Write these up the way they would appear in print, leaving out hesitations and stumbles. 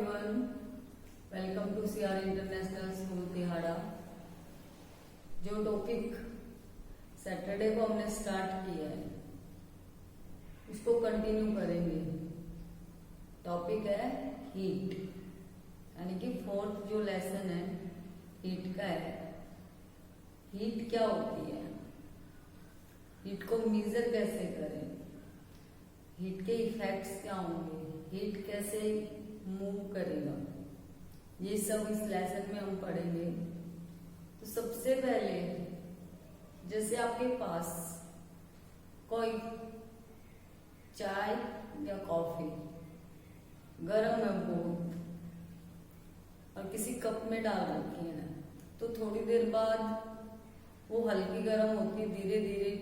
Everyone, welcome to CR international school Tihada. जो topic Saturday को हमने स्टार्ट किया है उसको कंटिन्यू करेंगे। टॉपिक है हीट, यानी कि फोर्थ जो लेसन है हीट का है। हीट क्या होती है, हीट को मेजर कैसे करें, हीट के इफेक्ट्स क्या होंगे, हीट कैसे मूव करेगा, ये सब इस लेसन में हम पढ़ेंगे। तो सबसे पहले जैसे आपके पास कोई चाय या कॉफी गरम है बहुत और किसी कप में डाल रखी है, तो थोड़ी देर बाद वो हल्की गर्म होती है, धीरे धीरे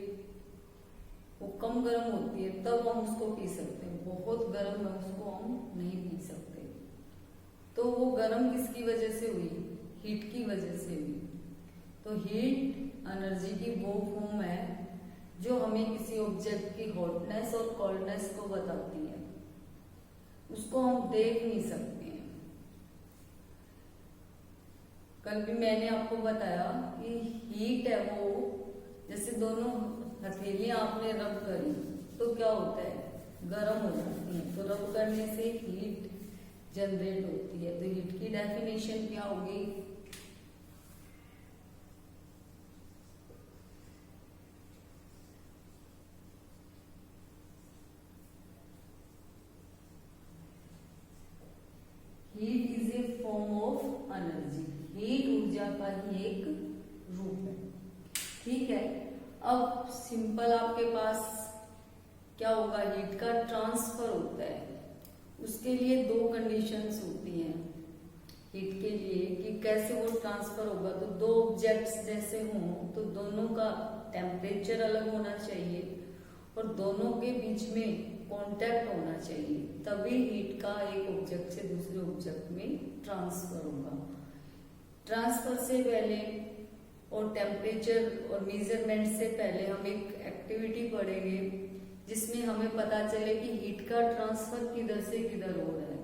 वो कम गर्म होती है, तब हम उसको पी सकते हैं। बहुत गर्म है उसको हम नहीं पी सकते। तो वो गर्म किसकी वजह से हुई, हीट की वजह से हुई। तो हीट एनर्जी की वो फॉर्म है जो हमें किसी ऑब्जेक्ट की हॉटनेस और कोल्डनेस को बताती है। उसको हम देख नहीं सकते हैं। कल भी मैंने आपको बताया कि हीट है वो, जैसे दोनों हथेलियां आपने रब करी तो क्या होता है, गर्म हो जाती है। तो रब करने से हीट जनरेट होती है। तो हीट की डेफिनेशन क्या होगी, heat is a form of energy. Heat ऊर्जा का ही एक रूप है। ठीक है, अब सिंपल आपके पास क्या होगा, हीट का ट्रांसफर होता है। उसके लिए दो कंडीशंस होती हैं हीट के लिए कि कैसे वो ट्रांसफर होगा। तो दो ऑब्जेक्ट्स जैसे हों तो दोनों का टेम्परेचर अलग होना चाहिए और दोनों के बीच में कांटेक्ट होना चाहिए, तभी हीट का एक ऑब्जेक्ट से दूसरे ऑब्जेक्ट में ट्रांसफर होगा। ट्रांसफर से पहले और टेम्परेचर और मेजरमेंट से पहले हम एक एक्टिविटी पढ़ेंगे जिसमें हमें पता चले कि हीट का ट्रांसफर किधर से किधर हो रहा है।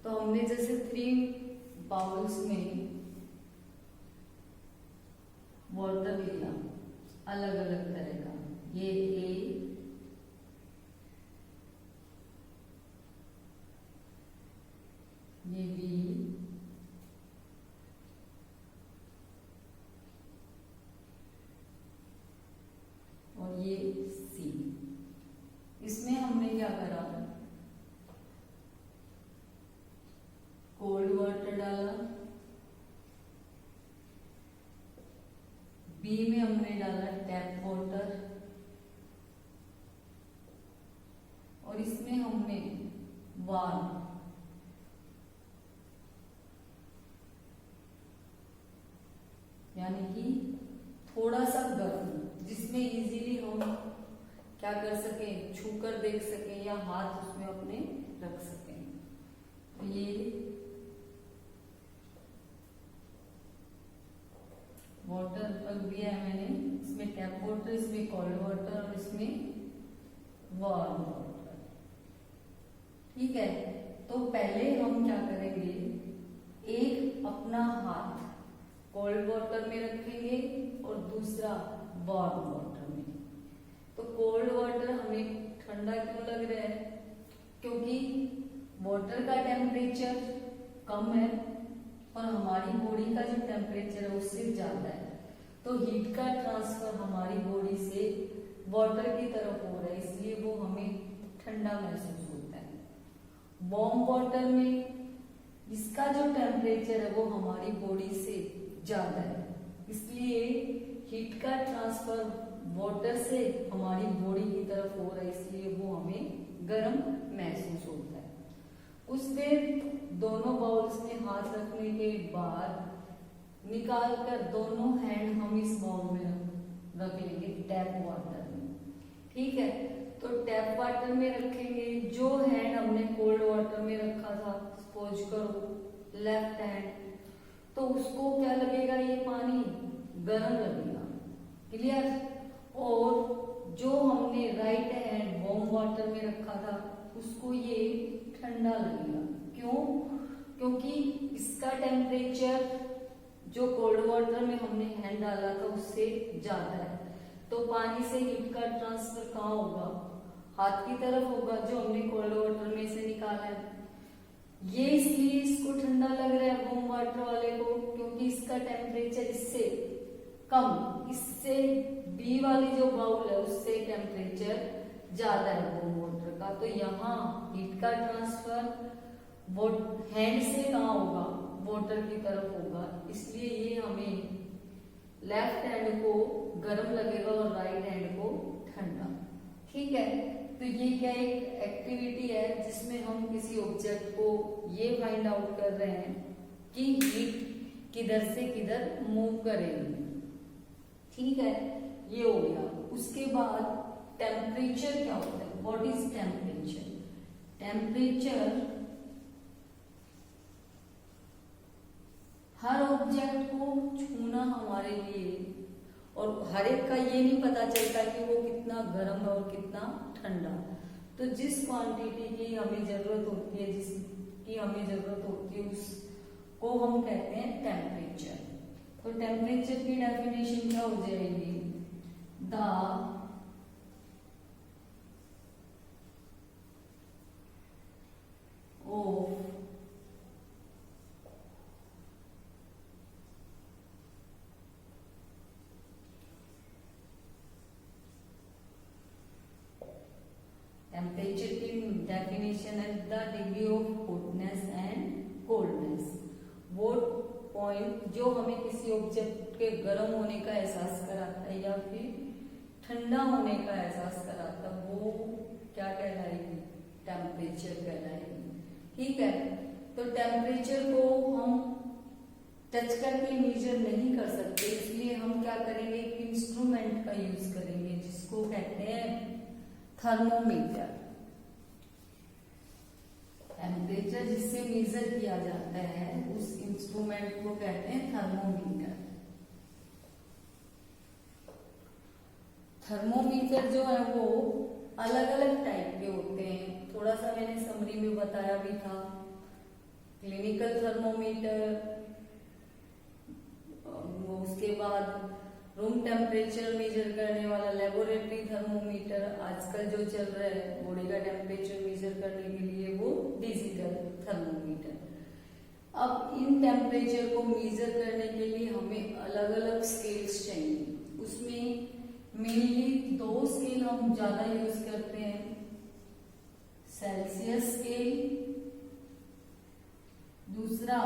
तो हमने जैसे 3 बाउल्स में वाटर लिया अलग अलग तरह का, ये ए, ये बी, और ये सी। इसमें हमने क्या करा, कोल्ड वाटर डाला, बी में हमने डाला टैप वाटर, और इसमें हमने वार्म, यानी कि थोड़ा सा गर्म, जिसमें इजीली हम क्या कर सकें, छूकर देख सकें या हाथ उसमें अपने रख सकें। तो ये वाटर रख दिया है मैंने, इसमें टैप वाटर, इसमें कोल्ड वाटर और इसमें वार्म वाटर। ठीक है, तो पहले हम क्या करेंगे, एक अपना हाथ कोल्ड वाटर में रखेंगे और दूसरा वार्म वाटर में। तो कोल्ड वाटर हमें ठंडा क्यों लग रहा है, क्योंकि वाटर का टेम्परेचर कम है और हमारी बॉडी का जो टेम्परेचर है उससे ज्यादा है। तो हीट का ट्रांसफर हमारी बॉडी से वाटर की तरफ हो रहा है, इसलिए वो हमें ठंडा महसूस होता है। वार्म वाटर में इसका जो टेम्परेचर है वो हमारी बॉडी से ज्यादा है, इसलिए हीट का ट्रांसफर वाटर से हमारी बॉडी की तरफ हो रहा है, इसलिए वो हमें गर्म महसूस होता है। कुछ देर दोनों बाउल्स में हाथ रखने के बाद निकाल कर दोनों हैंड हम इस बाउल में रख लेंगे टैप वाटर में। ठीक है, तो टैप वाटर में रखेंगे, जो हैंड हमने कोल्ड वाटर में रखा था, सपोज करो लेफ्ट हैंड, तो उसको क्या लगेगा, ये पानी गर्म लगेगा। क्लियर। और जो हमने राइट हैंड वार्म वाटर में रखा था उसको ये ठंडा लगेगा। क्यों, क्योंकि इसका टेम्परेचर जो कोल्ड वाटर में हमने हैंड डाला था उससे ज्यादा है, तो पानी से हीट का ट्रांसफर कहाँ होगा, हाथ की तरफ होगा जो हमने कोल्ड वाटर में से निकाला है। ये इसलिए इसको ठंडा लग रहा है वार्म वाटर वाले को, क्योंकि इसका टेम्परेचर इससे कम, इससे बी वाली जो बाउल है उससे टेम्परेचर ज्यादा है वार्म वाटर का, तो यहाँ हीट का ट्रांसफर वो हैंड से कहाँ होगा, वाटर की तरफ होगा, इसलिए ये हमें लेफ्ट हैंड को गर्म लगेगा और राइट हैंड को ठंडा। ठीक है, तो ये क्या एक एक्टिविटी है जिसमें हम किसी ऑब्जेक्ट को ये फाइंड आउट कर रहे हैं कि हीट किधर से किधर मूव करेगी। ठीक है, ये हो गया। उसके बाद टेम्परेचर क्या होता है, what is temperature? Temperature her object को छूना हमारे लिए, और हर एक का ये नहीं पता चलता कि वो कितना गर्म है और कितना ठंडा, तो जिस क्वांटिटी की हमें जरूरत होती है, जिसकी हमें जरूरत होती है, उसको हम कहते हैं टेम्परेचर। तो टेम्परेचर की डेफिनेशन क्या हो जाएगी, द ऑफ टेम्परेचर की डेफिनेशन है the degree of hotness and coldness, वो पॉइंट जो हमें किसी ऑब्जेक्ट के गर्म होने का एहसास कराता है या फिर ठंडा होने का एहसास कराता है, वो क्या कहलाएगी, टेम्परेचर कहलाएगी। ठीक है, तो टेम्परेचर को हम टच करके मेजर नहीं कर सकते, इसलिए हम क्या करेंगे, एक इंस्ट्रूमेंट का यूज करेंगे जिसको कहते हैं थर्मोमीटर। टेम्परेचर जिससे मेजर किया जाता है उस इंस्ट्रूमेंट को कहते हैं थर्मोमीटर। थर्मोमीटर जो है वो अलग अलग टाइप के होते हैं, थोड़ा सा मैंने समरी में बताया भी था। क्लिनिकल थर्मोमीटर, उसके बाद रूम टेम्परेचर मेजर करने वाला लेबोरेटरी थर्मोमीटर, आजकल जो चल रहा है बॉडी का टेम्परेचर मेजर करने के लिए वो डिजिटल थर्मोमीटर। अब इन टेम्परेचर को मेजर करने के लिए हमें अलग अलग स्केल्स चाहिए, उसमें मेनली दो स्केल हम ज्यादा यूज करते हैं, सेल्सियस स्केल, दूसरा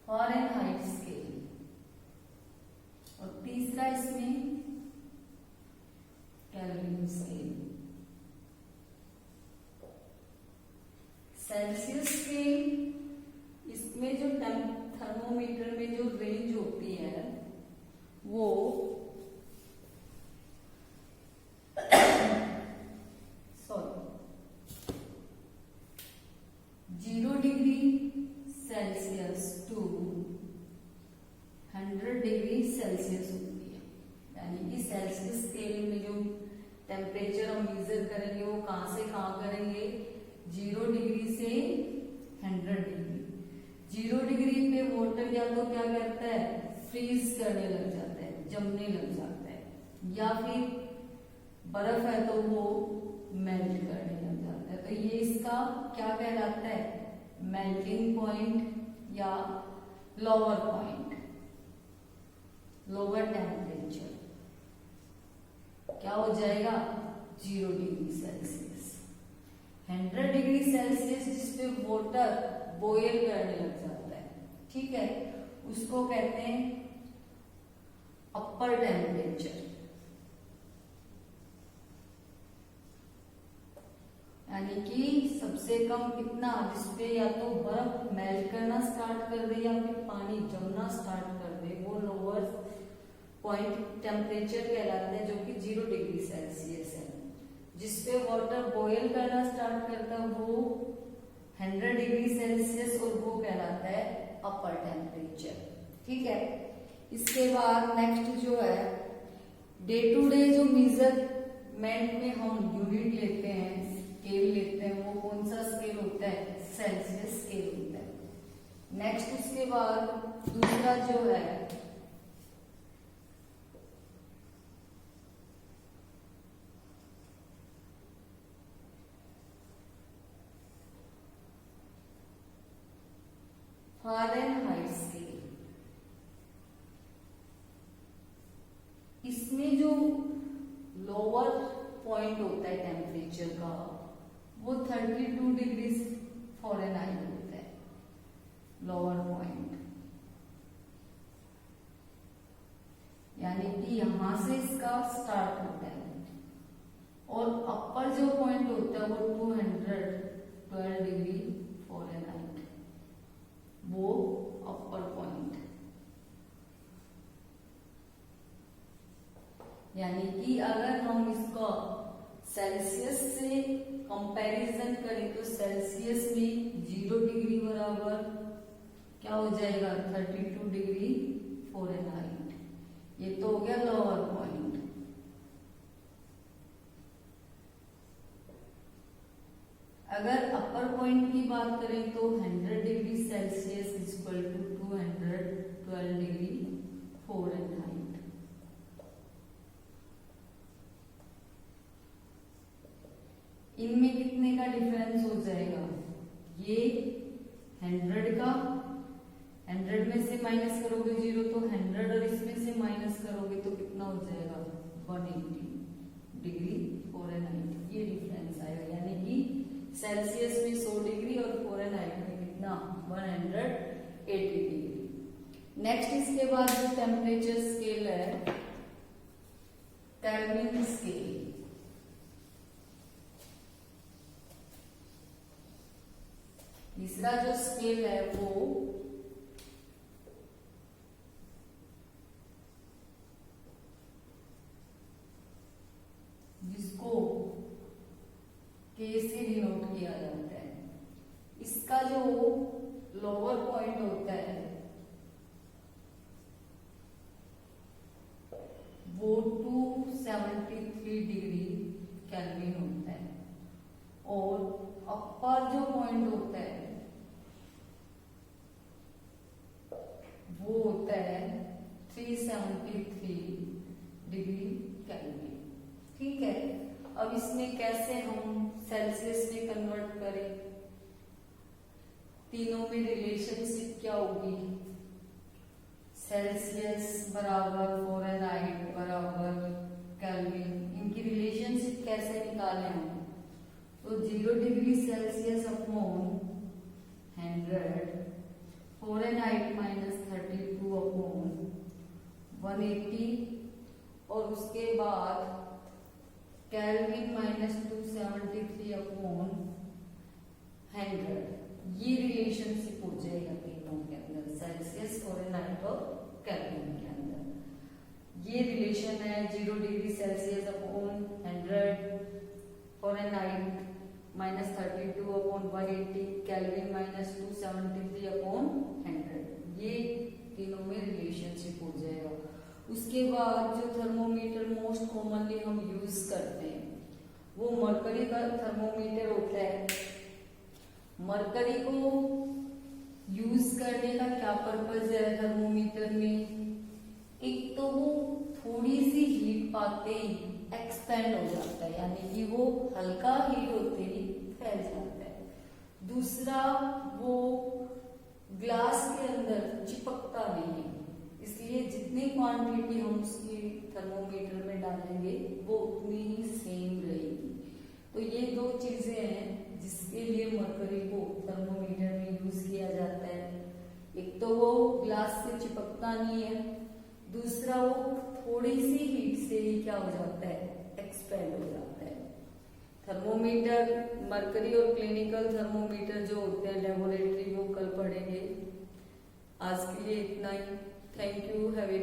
फ़ारेनहाइट स्केल, और तीसरा इसमें केल्विन स्केल। सेल्सियस स्केल, इसमें जो थर्मोमीटर में जो रेंज होती है वो सेल्सियस होती है, यानी कि सेल्सियस स्केल में जो टेम्परेचर हम मेजर करेंगे वो कहां से कहां करेंगे, 0 डिग्री से 100 डिग्री। 0 डिग्री पे वाटर या तो क्या करता है, फ्रीज करने लग जाता है, जमने लग जाता है, या फिर बर्फ है तो वो मेल्ट करने लग जाता है। तो ये इसका क्या कहलाता है, मेल्टिंग पॉइंट या लोअर पॉइंट, लोअर टेम्परेचर क्या हो जाएगा, 0 डिग्री सेल्सियस। 100 डिग्री सेल्सियस जिसपे वाटर बॉयल करने लग जाता है, ठीक है, उसको कहते हैं अपर टेम्परेचर, यानी कि सबसे कम कितना, जिसपे या तो बर्फ मेल्ट करना स्टार्ट कर दे या फिर पानी जमना स्टार्ट कर दे, वो लोअर पॉइंट टेम्परेचर कहलाता है, जो कि 0 डिग्री सेल्सियस है। जिसपे वाटर बॉयल करना स्टार्ट करता है वो 100 डिग्री सेल्सियस, और वो कहलाता है अपर टेम्परेचर। ठीक है। इसके बाद नेक्स्ट जो है डे टू डे जो मेजरमेंट में हम यूनिट लेते हैं, स्केल लेते हैं, वो कौन सा स्केल होता है? सेल्सियस स्केल होता है। नेक्स्ट उसके बाद दूसरा जो है फ़ारेनहाइट स्केल। इसमें जो लोअर पॉइंट होता है टेम्परेचर का वो 32 डिग्री फ़ारेनहाइट होता है, लोअर पॉइंट। यानी कि यहां से इसका स्टार्ट होता है, और अपर जो पॉइंट होता है वो 212 डिग्री फ़ारेनहाइट, वो अपर पॉइंट। यानी कि अगर हम इसका सेल्सियस से कंपैरिजन करें तो सेल्सियस में 0 डिग्री बराबर क्या हो जाएगा? 32 डिग्री फ़ारेनहाइट। ये तो हो गया लोअर पॉइंट। अगर अपर पॉइंट की बात करें तो 100 degree Celsius equal to 212 degree Fahrenheit. इनमें कितने का डिफरेंस हो जाएगा? ये 100 का, 100 में से माइनस करोगे 0 तो 100, और इसमें से माइनस करोगे तो कितना हो जाएगा? 180 डिग्री फ़ारेनहाइट। ये डिफरेंस आएगा। यानी कि सेल्सियस में 100 डिग्री और फ़ारेनहाइट में कितना? 180 डिग्री। नेक्स्ट इसके बाद जो टेम्परेचर स्केल है केल्विन स्केल। तीसरा जो स्केल है वो जिसको K से डिनोट किया जाता है, इसका जो लोअर पॉइंट होता है वो 273 डिग्री केल्विन होता है, और अपर जो पॉइंट होता है वो होता है 373 डिग्री केल्विन। ठीक है। अब इसमें कैसे हम सेल्सियस में कन्वर्ट करें? तीनों में रिलेशनशिप क्या होगी? सेल्सियस बराबर फ़ारेनहाइट बराबर केल्विन। इनकी रिलेशनशिप कैसे निकालें हम? तो 0 degree Celsius upon 100, Fahrenheit minus 32 upon 180, और उसके बाद केल्विन माइनस 273 अपॉन 100। ये रिलेशनशिप हो जाएगा तीनों के अंदर, सेल्सियस, फ़ारेनहाइट और केल्विन के अंदर। ये रिलेशन है 0 degree Celsius upon 100, Fahrenheit minus 32 upon 180, kelvin minus 273 upon 100। ये तीनों में रिलेशनशिप हो जाएगा। उसके बाद जो थर्मोमीटर मोस्ट कॉमनली हम यूज करते हैं वो मरकरी का थर्मोमीटर होता है। मरकरी को यूज करने का क्या पर्पज है थर्मोमीटर में? एक तो वो थोड़ी सी हीट पाते ही एक्सपेंड हो जाता है, यानी कि वो हल्का हीट होते ही फैल जाता है। दूसरा, वो ग्लास के अंदर चिपकता नहीं है, इसलिए जितनी क्वांटिटी हम उसकी थर्मोमीटर में डालेंगे वो उतनी ही सेम रहेगी। तो ये दो चीजें हैं जिसके लिए मरकरी को थर्मोमीटर में यूज किया जाता है। एक तो वो ग्लास से चिपकता नहीं है, दूसरा वो थोड़ी सी हीट से ही क्या हो जाता है, एक्सपेंड हो जाता है। थर्मोमीटर, मरकरी और क्लिनिकल थर्मोमीटर जो होते हैं लेबोरेटरी, वो कल पढ़ेंगे। आज के लिए इतना ही। Thank you, have A